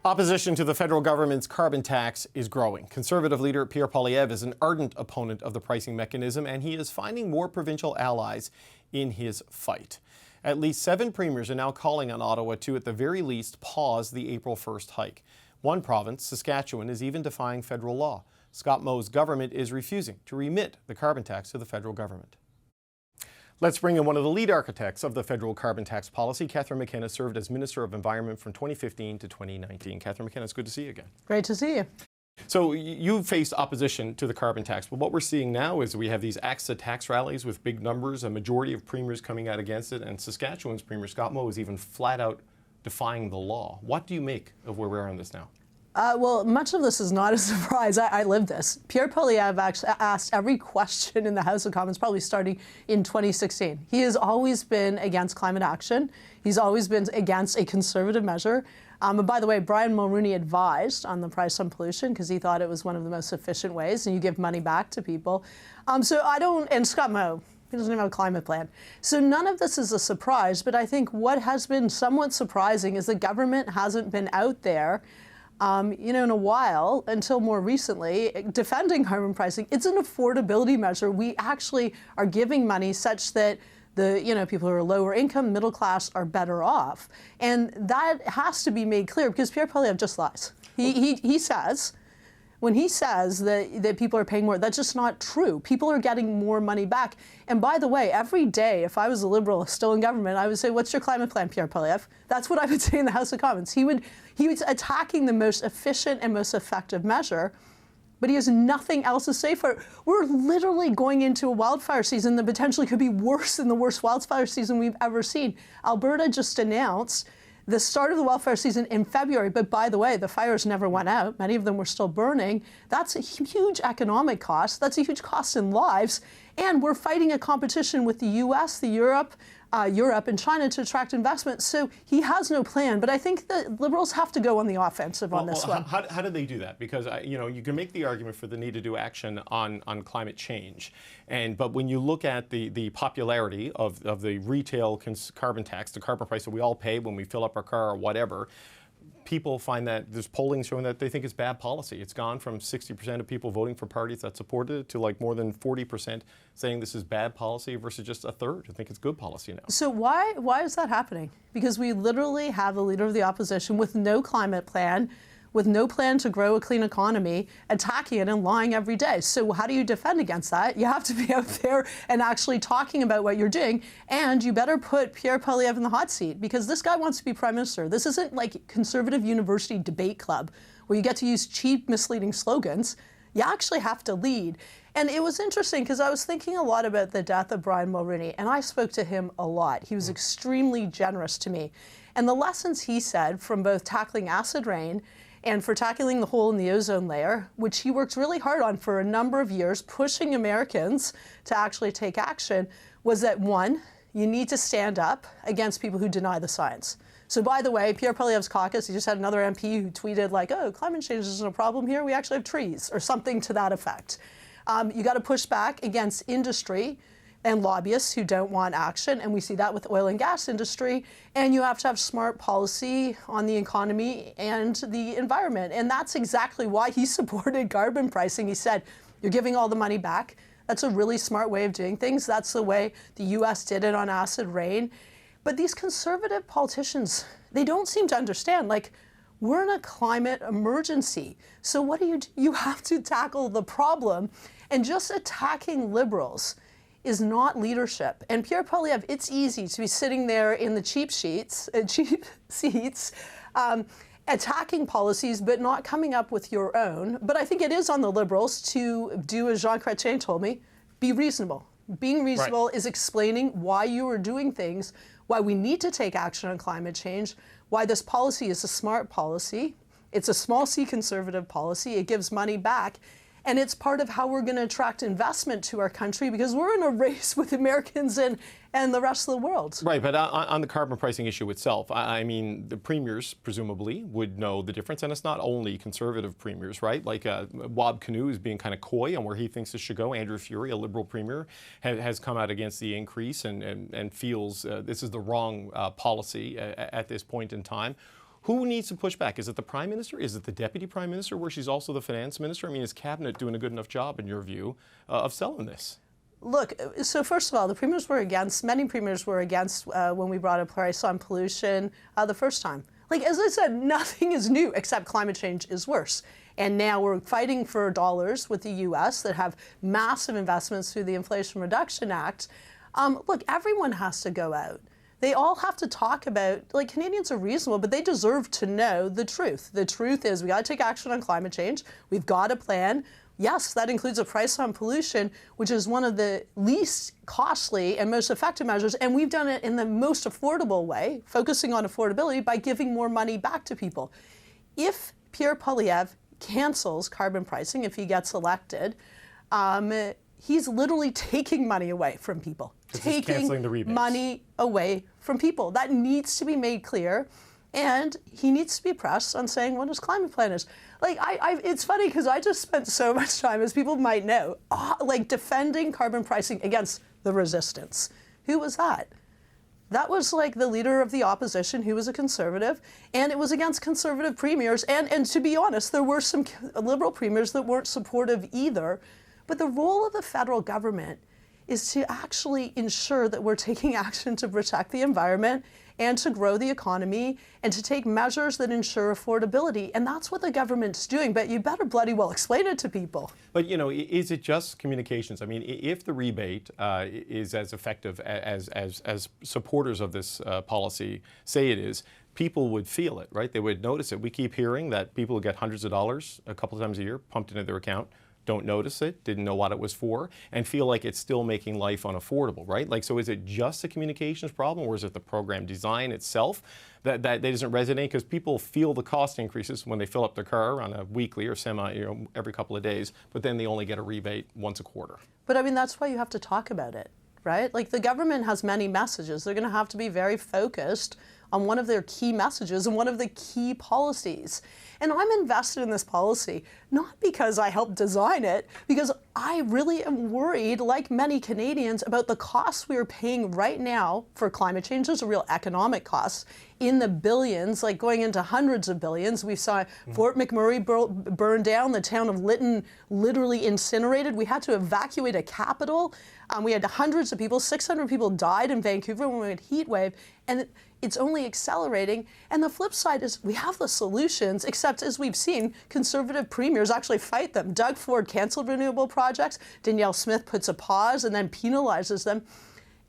Opposition to the federal government's carbon tax is growing. Conservative leader Pierre Poilievre is an ardent opponent of the pricing mechanism, and he is finding more provincial allies in his fight. At least 7 premiers are now calling on Ottawa to, at the very least, pause the April 1st hike. One province, Saskatchewan, is even defying federal law. Scott Moe's government is refusing to remit the carbon tax to the federal government. Let's bring in one of the lead architects of the federal carbon tax policy. Catherine McKenna served as Minister of Environment from 2015 to 2019. Catherine McKenna, it's good to see you again. Great to see you. So you faced opposition to the carbon tax, but what we're seeing now is we have these AXA tax rallies with big numbers, a majority of premiers coming out against it, and Saskatchewan's Premier Scott Moe is even flat out defying the law. What do you make of where we are on this now? Well, much of this is not a surprise. I lived this. Pierre Poilievre actually asked every question in the House of Commons, probably starting in 2016. He has always been against climate action. He's always been against a conservative measure. And by the way, Brian Mulroney advised on the price on pollution because he thought it was one of the most efficient ways, and you give money back to people. And Scott Moe, he doesn't even have a climate plan. So none of this is a surprise, but I think what has been somewhat surprising is the government hasn't been out there in a while, until more recently, defending carbon pricing. It's an affordability measure. We actually are giving money such that the people who are lower income, middle class are better off. And that has to be made clear because Pierre Poilievre just lies. He says, when he says that people are paying more, that's just not true. People are getting more money back. And by the way, every day, if I was a Liberal still in government, I would say, what's your climate plan, Pierre Poilievre? That's what I would say in the House of Commons. He was attacking the most efficient and most effective measure, but he has nothing else to say for it. We're literally going into a wildfire season that potentially could be worse than the worst wildfire season we've ever seen. Alberta just announced the start of the wildfire season in February, but by the way, the fires never went out. Many of them were still burning. That's a huge economic cost. That's a huge cost in lives. And we're fighting a competition with the US, Europe and China to attract investment. So he has no plan. But I think the Liberals have to go on the offensive on this one. How do they do that? Because you can make the argument for the need to do action on climate change, but when you look at the popularity of the retail carbon tax, the carbon price that we all pay when we fill up our car or whatever, people find that there's polling showing that they think it's bad policy. It's gone from 60% of people voting for parties that supported it to like more than 40% saying this is bad policy versus just a third who think it's good policy now. So why is that happening? Because we literally have the leader of the opposition with no climate plan, with no plan to grow a clean economy, attacking it and lying every day. So how do you defend against that? You have to be out there and actually talking about what you're doing, and you better put Pierre Poilievre in the hot seat because this guy wants to be Prime Minister. This isn't like conservative university debate club where you get to use cheap, misleading slogans. You actually have to lead. And it was interesting because I was thinking a lot about the death of Brian Mulroney, and I spoke to him a lot. He was extremely generous to me. And the lessons he said from both tackling acid rain and for tackling the hole in the ozone layer, which he worked really hard on for a number of years, pushing Americans to actually take action, was that one, you need to stand up against people who deny the science. So by the way, Pierre Poilievre's caucus, he just had another MP who tweeted like, oh, climate change isn't a problem here, we actually have trees, or something to that effect. You got to push back against industry and lobbyists who don't want action, and we see that with oil and gas industry, and you have to have smart policy on the economy and the environment, and that's exactly why he supported carbon pricing. He said, you're giving all the money back. That's a really smart way of doing things. That's the way the US did it on acid rain. But these conservative politicians, they don't seem to understand, like, we're in a climate emergency. So what do? You have to tackle the problem, and just attacking Liberals is not leadership. And Pierre Poilievre, it's easy to be sitting there in the cheap seats, attacking policies, but not coming up with your own. But I think it is on the Liberals to do as Jean Chrétien told me, be reasonable. Being reasonable is explaining why you are doing things, why we need to take action on climate change, why this policy is a smart policy. It's a small c conservative policy. It gives money back. And it's part of how we're going to attract investment to our country because we're in a race with Americans and the rest of the world. Right, but on the carbon pricing issue itself, I mean, the premiers presumably would know the difference, and it's not only conservative premiers, right? Like Wab Kinew is being kind of coy on where he thinks this should go. Andrew Furey, a Liberal premier, has come out against the increase and feels this is the wrong policy at this point in time. Who needs to push back? Is it the Prime Minister? Is it the Deputy Prime Minister, where she's also the Finance Minister? I mean, is Cabinet doing a good enough job, in your view, of selling this? Look, so first of all, many premiers were against when we brought a price on pollution the first time. Like, as I said, nothing is new except climate change is worse. And now we're fighting for dollars with the US that have massive investments through the Inflation Reduction Act. Look, everyone has to go out. They all have to talk about, like, Canadians are reasonable, but they deserve to know the truth. The truth is we got to take action on climate change. We've got a plan. Yes, that includes a price on pollution, which is one of the least costly and most effective measures. And we've done it in the most affordable way, focusing on affordability by giving more money back to people. If Pierre Poilievre cancels carbon pricing, if he gets elected, he's literally taking money away from people. Taking money away from people. That needs to be made clear. And he needs to be pressed on saying what his climate plan is. Like, it's funny because I just spent so much time, as people might know, like defending carbon pricing against the resistance. Who was that? That was like the leader of the opposition who was a conservative, and it was against conservative premiers. And to be honest, there were some liberal premiers that weren't supportive either. But the role of the federal government is to actually ensure that we're taking action to protect the environment and to grow the economy and to take measures that ensure affordability. And that's what the government's doing, but you better bloody well explain it to people. But, you know, is it just communications? I mean, if the rebate is as effective as supporters of this policy say it is, people would feel it, right? They would notice it. We keep hearing that people get hundreds of dollars a couple of times a year pumped into their account, don't notice it, didn't know what it was for, and feel like it's still making life unaffordable, right? Like, so is it just a communications problem, or is it the program design itself that doesn't resonate? Because people feel the cost increases when they fill up their car on a weekly or every couple of days, but then they only get a rebate once a quarter. But I mean, that's why you have to talk about it, right? Like, the government has many messages. They're going to have to be very focused on one of their key messages and one of the key policies. And I'm invested in this policy, not because I helped design it, because I really am worried, like many Canadians, about the costs we are paying right now for climate change. There's a real economic cost in the billions, like going into hundreds of billions. We saw Fort McMurray burn down, the town of Lytton literally incinerated. We had to evacuate a capital. We had hundreds of people, 600 people died in Vancouver when we had a heat wave, and it's only accelerating. And the flip side is we have the solutions, except as we've seen, conservative premiers actually fight them. Doug Ford canceled renewable projects. Danielle Smith puts a pause and then penalizes them.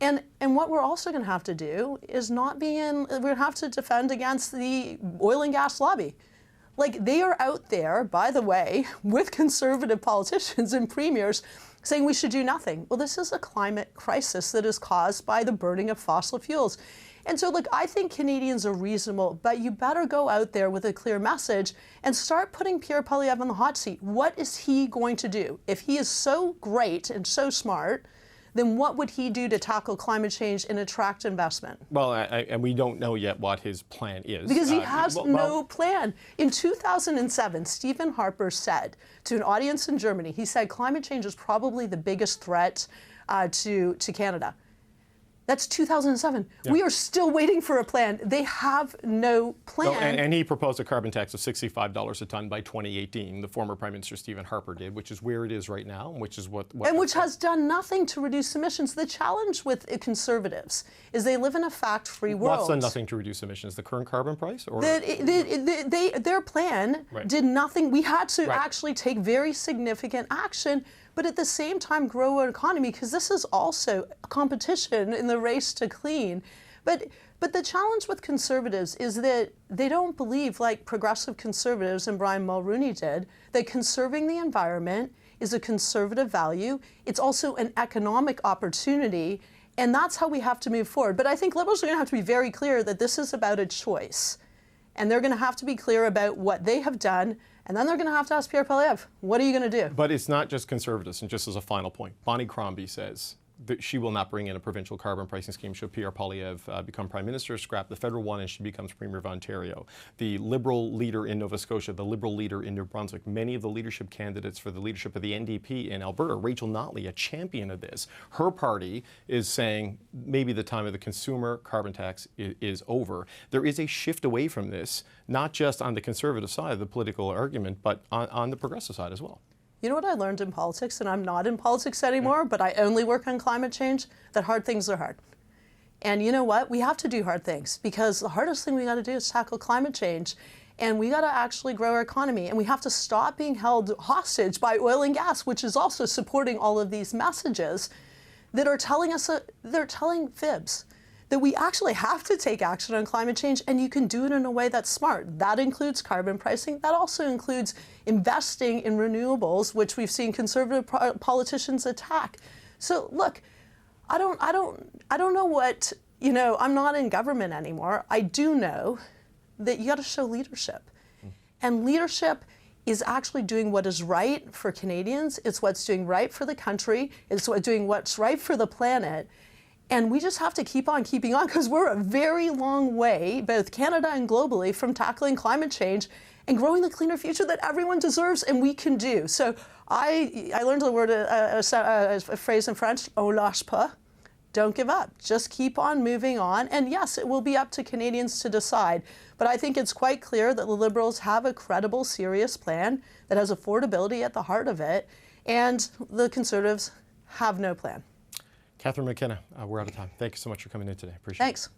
And what we're also going to have to do is we're going to have to defend against the oil and gas lobby. Like, they are out there, by the way, with conservative politicians and premiers saying we should do nothing. Well, this is a climate crisis that is caused by the burning of fossil fuels. And so, look, I think Canadians are reasonable, but you better go out there with a clear message and start putting Pierre Poilievre on the hot seat. What is he going to do? If he is so great and so smart, then what would he do to tackle climate change and attract investment? Well, and we don't know yet what his plan is. Because he has no plan. In 2007, Stephen Harper said to an audience in Germany, he said climate change is probably the biggest threat to Canada. That's 2007. Yeah. We are still waiting for a plan. They have no plan. Well, and he proposed a carbon tax of $65 a ton by 2018. The former Prime Minister Stephen Harper did, which is where it is right now, which is what which has done nothing to reduce emissions. The challenge with conservatives is they live in a fact-free world. What's done nothing to reduce emissions? The current carbon price, or their plan did nothing. We had to actually take very significant action, but at the same time grow our economy, because this is also a competition in the race to clean. But the challenge with conservatives is that they don't believe, like progressive conservatives and Brian Mulroney did, that conserving the environment is a conservative value. It's also an economic opportunity, and that's how we have to move forward. But I think Liberals are going to have to be very clear that this is about a choice. And they're going to have to be clear about what they have done. And then they're going to have to ask Pierre Poilievre, what are you going to do? But it's not just conservatives. And just as a final point, Bonnie Crombie says she will not bring in a provincial carbon pricing scheme should Pierre Poilievre become Prime Minister, scrap the federal one, and she becomes Premier of Ontario. The Liberal leader in Nova Scotia, the Liberal leader in New Brunswick, many of the leadership candidates for the leadership of the NDP in Alberta, Rachel Notley, a champion of this. Her party is saying maybe the time of the consumer carbon tax is over. There is a shift away from this, not just on the conservative side of the political argument, but on the progressive side as well. You know what I learned in politics, and I'm not in politics anymore, but I only work on climate change, that hard things are hard. And you know what? We have to do hard things, because the hardest thing we got to do is tackle climate change. And we got to actually grow our economy, and we have to stop being held hostage by oil and gas, which is also supporting all of these messages that are telling us, they're telling fibs, that we actually have to take action on climate change, and you can do it in a way that's smart. That includes carbon pricing. That also includes investing in renewables, which we've seen conservative politicians attack. So look, I don't know what, I'm not in government anymore. I do know that you got to show leadership. And leadership is actually doing what is right for Canadians. It's what's doing right for the country. It's doing what's right for the planet. And we just have to keep on keeping on, because we're a very long way, both Canada and globally, from tackling climate change and growing the cleaner future that everyone deserves and we can do. So I learned the word, a phrase in French, on lâche pas. Don't give up. Just keep on moving on. And yes, it will be up to Canadians to decide. But I think it's quite clear that the Liberals have a credible, serious plan that has affordability at the heart of it. And the Conservatives have no plan. Catherine McKenna, we're out of time. Thank you so much for coming in today. Appreciate it. Thanks.